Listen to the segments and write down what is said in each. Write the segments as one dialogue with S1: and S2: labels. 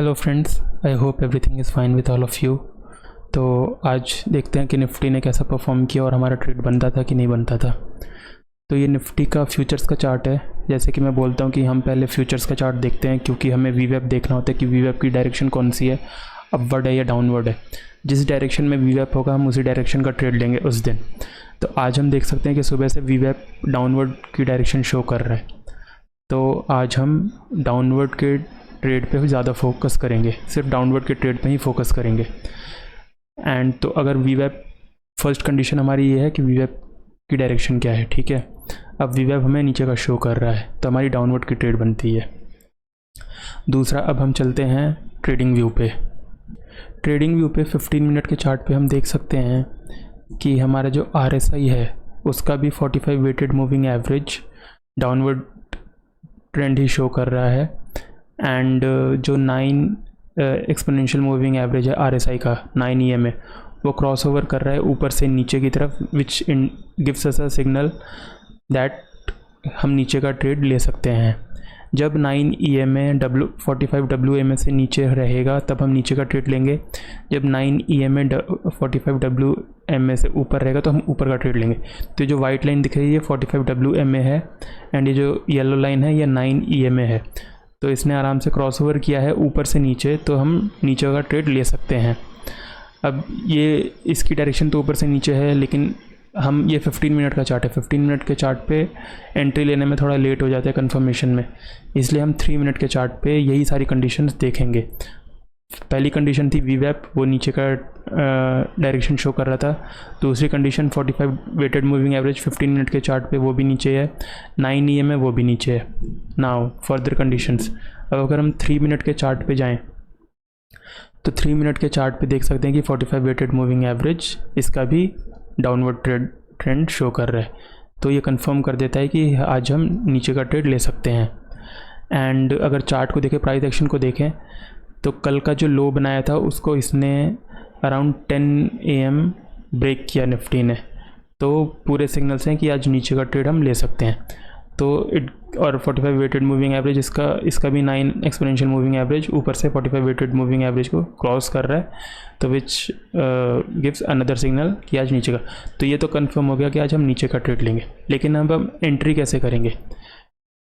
S1: Hello friends, I hope everything is fine with all of you. तो आज देखते हैं कि निफ्टी ने कैसा परफॉर्म किया और हमारा ट्रेड बनता था कि नहीं बनता था। तो ये निफ्टी का फ्यूचर्स का चार्ट है। जैसे कि मैं बोलता हूँ कि हम पहले फ्यूचर्स का चार्ट देखते हैं, क्योंकि हमें वीवेप देखना होता है कि वीवेप की डायरेक्शन कौन सी है, अपवर्ड है या डाउनवर्ड है। जिस डायरेक्शन में वीवेप होगा हम उसी डायरेक्शन का ट्रेड लेंगे उस दिन। तो आज हम देख सकते हैं कि सुबह से वीवेप डाउनवर्ड की डायरेक्शन शो कर रहा है। तो आज हम डाउनवर्ड के ट्रेड पे ज़्यादा फोकस करेंगे, सिर्फ डाउनवर्ड के ट्रेड पे ही फोकस करेंगे। एंड तो अगर वीवेप, फर्स्ट कंडीशन हमारी ये है कि वीवेप की डायरेक्शन क्या है, ठीक है। अब वीवेप हमें नीचे का शो कर रहा है तो हमारी डाउनवर्ड की ट्रेड बनती है। दूसरा, अब हम चलते हैं ट्रेडिंग व्यू पे। ट्रेडिंग व्यू पे 15 मिनट के चार्ट पे हम देख सकते हैं कि हमारा जो RSI है उसका भी 45 weighted moving average downward trend ही शो कर रहा है। एंड जो 9 एक्सपोनेंशियल मूविंग एवरेज है RSI का 9 EMA, वो क्रॉस ओवर कर रहा है ऊपर से नीचे की तरफ, which gives us a signal that हम नीचे का ट्रेड ले सकते हैं। जब 9 EMA 45 WMA से नीचे रहेगा तब हम नीचे का ट्रेड लेंगे। जब 9 EMA 45 WMA से ऊपर रहेगा तो हम ऊपर का ट्रेड लेंगे। तो जो वाइट लाइन दिख रही है 45 WMA है, एंड ये जो येलो लाइन है ये 9 EMA है। तो इसने आराम से क्रॉस ओवर किया है ऊपर से नीचे, तो हम नीचे का ट्रेड ले सकते हैं। अब ये इसकी डायरेक्शन तो ऊपर से नीचे है, लेकिन हम ये 15 मिनट का चार्ट है। 15 मिनट के चार्ट पे एंट्री लेने में थोड़ा लेट हो जाता है कंफर्मेशन में, इसलिए हम 3 मिनट के चार्ट पे यही सारी कंडीशंस देखेंगे। पहली कंडीशन थी वीवेप, वो नीचे का डायरेक्शन शो कर रहा था। दूसरी condition 45 weighted moving average 15 minute के चार्ट पे, वो भी नीचे है। 9 EMA वो भी नीचे है। Now further conditions. अब अगर हम 3 मिनट के चार्ट पे जाएं तो 3 मिनट के चार्ट पे देख सकते हैं कि 45 वेटेड मूविंग एवरेज इसका भी डाउनवर्ड ट्रेंड शो कर रहा है। तो ये कंफर्म कर देता है कि आज हम नीचे का ट्रेड ले सकते हैं। एंड अगर चार्ट को देखें, प्राइस एक्शन को देखें, तो कल का जो लो बनाया था उसको इसने अराउंड 10 AM ब्रेक किया निफ्टी ने। तो पूरे सिग्नल्स हैं कि आज नीचे का ट्रेड हम ले सकते हैं। तो और 45 वेटेड मूविंग एवरेज इसका भी 9 एक्सपोनेंशियल मूविंग एवरेज ऊपर से 45 वेटेड मूविंग एवरेज को क्रॉस कर रहा है, तो विच गिव्स अनदर सिग्नल कि आज नीचे का। तो ये तो कंफर्म हो गया कि आज हम नीचे का ट्रेड लेंगे। लेकिन अब हम एंट्री कैसे करेंगे?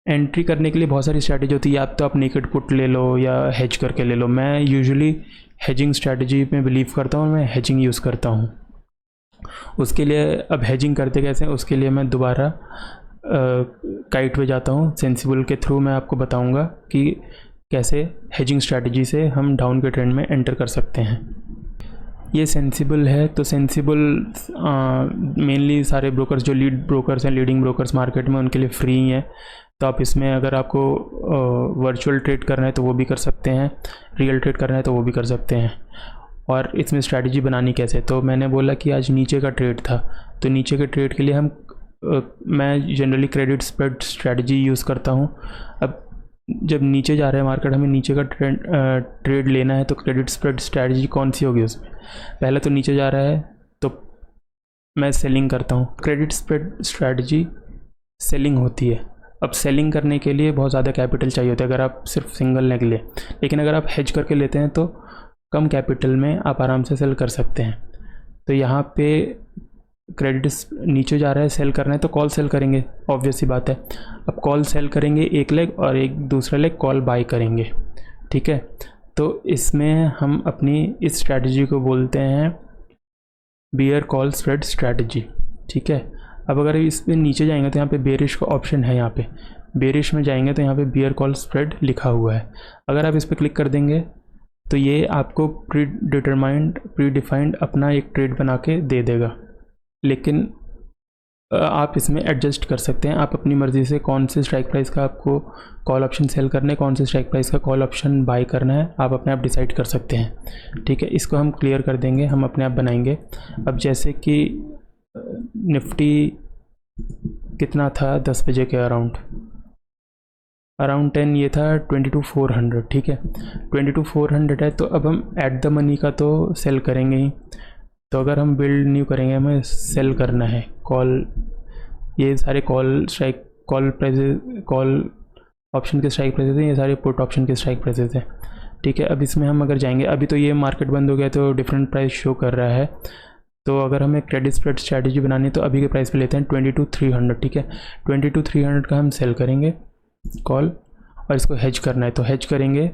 S1: एंट्री करने के लिए बहुत सारी स्ट्रैटेजी होती है। या तो आप नेकेड पुट ले लो या हेज करके ले लो। मैं यूजुअली हेजिंग स्ट्रैटेजी में बिलीव करता हूँ, मैं हेजिंग यूज़ करता हूँ। उसके लिए अब हेजिंग करते कैसे, उसके लिए मैं दोबारा काइट पे जाता हूँ। सेंसिबल के थ्रू मैं आपको बताऊँगा कि कैसे हेजिंग स्ट्रैटेजी से हम डाउन के ट्रेंड में एंटर कर सकते हैं। ये सेंसिबल है, तो सेंसिबल मेनली सारे ब्रोकर्स जो लीड ब्रोकर्स हैं, लीडिंग ब्रोकर्स मार्केट में, उनके लिए फ्री ही है। तो आप इसमें अगर आपको वर्चुअल ट्रेड करना है तो वो भी कर सकते हैं, रियल ट्रेड करना है तो वो भी कर सकते हैं। और इसमें स्ट्रैटेजी बनानी कैसे, तो मैंने बोला कि आज नीचे का ट्रेड था, तो नीचे के ट्रेड के लिए मैं generally credit spread strategy use करता हूँ। अब जब नीचे जा रहा है मार्केट, हमें नीचे का ट्रेड लेना है, तो क्रेडिट स्प्रेड स्ट्रैटेजी कौन सी होगी उसमें? पहले तो नीचे जा रहा है तो मैं सेलिंग करता हूँ। क्रेडिट स्प्रेड स्ट्रैटेजी सेलिंग होती है। अब सेलिंग करने के लिए बहुत ज़्यादा कैपिटल चाहिए होता है अगर आप सिर्फ सिंगल लेग ले, लेकिन अगर आप हेज करके लेते हैं तो कम कैपिटल में आप आराम से सेल कर सकते हैं। तो यहाँ पे क्रेडिट नीचे जा रहा है, सेल करना है तो कॉल सेल करेंगे, ऑब्वियस सी बात है। अब कॉल सेल करेंगे एक लेग और एक दूसरा लेग कॉल बाय करेंगे, ठीक है। तो इसमें हम अपनी इस स्ट्रैटेजी को बोलते हैं बियर कॉल स्प्रेड स्ट्रैटेजी, ठीक है। अब अगर इस पे नीचे जाएंगे तो यहाँ पे बेरिश का ऑप्शन है, यहाँ पे बेरिश में जाएंगे तो यहाँ पे बियर कॉल स्प्रेड लिखा हुआ है। अगर आप इस पर क्लिक कर देंगे तो ये आपको प्री डिफाइंड अपना एक ट्रेड बना के दे देगा। लेकिन आप इसमें एडजस्ट कर सकते हैं, आप अपनी मर्ज़ी से कौन से स्ट्राइक प्राइस का आपको कॉल ऑप्शन सेल करना है, कौन से स्ट्राइक प्राइस का कॉल ऑप्शन बाय करना है, आप अपने आप डिसाइड कर सकते हैं, ठीक है। इसको हम क्लियर कर देंगे, हम अपने आप बनाएंगे। अब जैसे कि निफ्टी कितना था 10 बजे के अराउंड 10 ये था 22,400, ठीक है। 22,400 है, तो अब हम एट द मनी का तो सेल करेंगे ही। तो अगर हम बिल्ड न्यू करेंगे, हमें सेल करना है कॉल, ये सारे call strike call prices, call option के स्ट्राइक प्राइसेस हैं, ये सारे पुट ऑप्शन के स्ट्राइक प्राइसेस हैं। ठीक है। अब इसमें हम अगर जाएंगे, अभी तो ये मार्केट बंद हो गया तो डिफरेंट प्राइस शो कर रहा है। तो अगर हमें क्रेडिट स्प्रेड स्ट्रैटेजी बनानी है तो अभी के प्राइस पे लेते हैं 22,300, ठीक है। 22,300 का हम सेल करेंगे कॉल, और इसको हेज करना है तो हेज करेंगे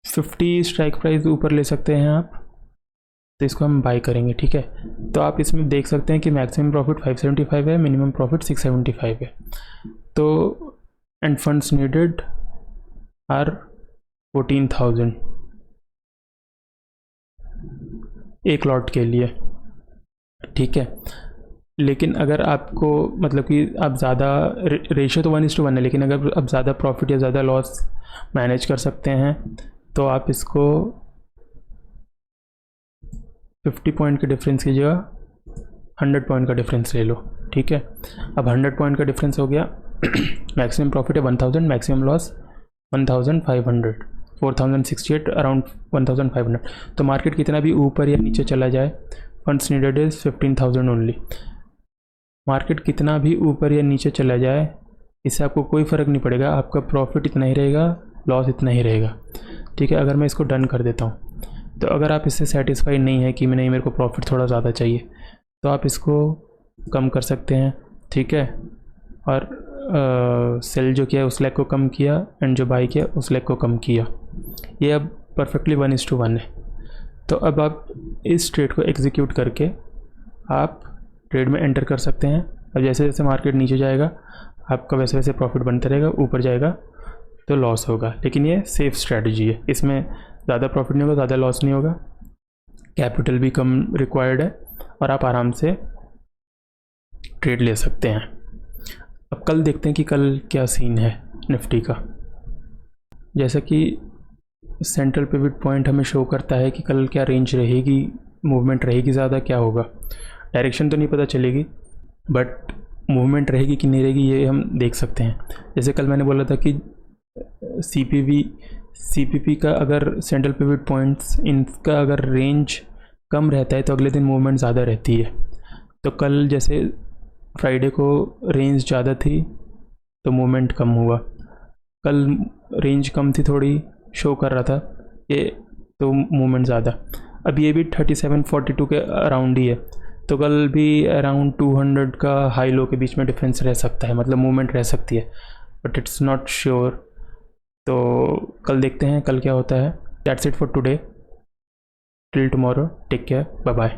S1: 50 स्ट्राइक प्राइस ऊपर ले सकते हैं आप, तो इसको हम बाई करेंगे, ठीक है। तो आप इसमें देख सकते हैं कि मैक्सिमम प्रॉफिट 575 है, मिनिमम प्रॉफिट 675 है। तो एंड फंड्स नीडेड आर 14,000 एक लॉट के लिए, ठीक है। लेकिन अगर आपको मतलब कि आप ज़्यादा रेशियो तो 1:1 है, लेकिन अगर आप ज़्यादा प्रॉफिट या ज़्यादा लॉस मैनेज कर सकते हैं तो आप इसको 50 पॉइंट के डिफरेंस की जगह 100 पॉइंट का डिफरेंस ले लो, ठीक है। अब 100 पॉइंट का डिफरेंस हो गया। मैक्सिमम प्रॉफिट है 1000, मैक्सिमम लॉस 1500, 4068, अराउंड 1500। तो मार्केट कितना भी ऊपर या नीचे चला जाए, funds needed is 15,000 only. Market कितना भी ऊपर या नीचे चला जाए इससे आपको कोई फ़र्क नहीं पड़ेगा, आपका प्रॉफिट इतना ही रहेगा, लॉस इतना ही रहेगा, ठीक है। अगर मैं इसको डन कर देता हूँ तो अगर आप इससे सेटिस्फाइड नहीं है कि नहीं मेरे को प्रॉफिट थोड़ा ज़्यादा चाहिए, तो आप इसको कम कर सकते हैं, ठीक है। और सेल जो किया उस लेग को कम किया एंड जो बाई किया उस लेग को कम किया। ये अब परफेक्टली 1:1 है। तो अब आप इस ट्रेड को एग्जीक्यूट करके आप ट्रेड में एंटर कर सकते हैं। अब जैसे जैसे मार्केट नीचे जाएगा आपका वैसे वैसे प्रॉफिट बनता रहेगा, ऊपर जाएगा तो लॉस होगा। लेकिन ये सेफ स्ट्रैटेजी है, इसमें ज़्यादा प्रॉफिट नहीं होगा, ज़्यादा लॉस नहीं होगा, कैपिटल भी कम रिक्वायर्ड है और आप आराम से ट्रेड ले सकते हैं। अब कल देखते हैं कि कल क्या सीन है निफ्टी का। जैसा कि सेंट्रल पिवट पॉइंट हमें शो करता है कि कल क्या रेंज रहेगी, मूवमेंट रहेगी ज़्यादा, क्या होगा, डायरेक्शन तो नहीं पता चलेगी बट मूवमेंट रहेगी कि नहीं रहेगी ये हम देख सकते हैं। जैसे कल मैंने बोला था कि CPP का अगर सेंट्रल पिवट पॉइंट्स इनका अगर रेंज कम रहता है तो अगले दिन मूवमेंट ज़्यादा रहती है। तो कल जैसे फ्राइडे को रेंज ज़्यादा थी तो मूवमेंट कम हुआ, कल रेंज कम थी थोड़ी शो कर रहा था ये, तो मूवमेंट ज़्यादा। अब ये भी 3742 के अराउंड ही है, तो कल भी अराउंड 200 का हाई लो के बीच में डिफरेंस रह सकता है, मतलब मूवमेंट रह सकती है बट इट्स नॉट श्योर। तो कल देखते हैं कल क्या होता है। That's it for today, till tomorrow, take care, bye bye.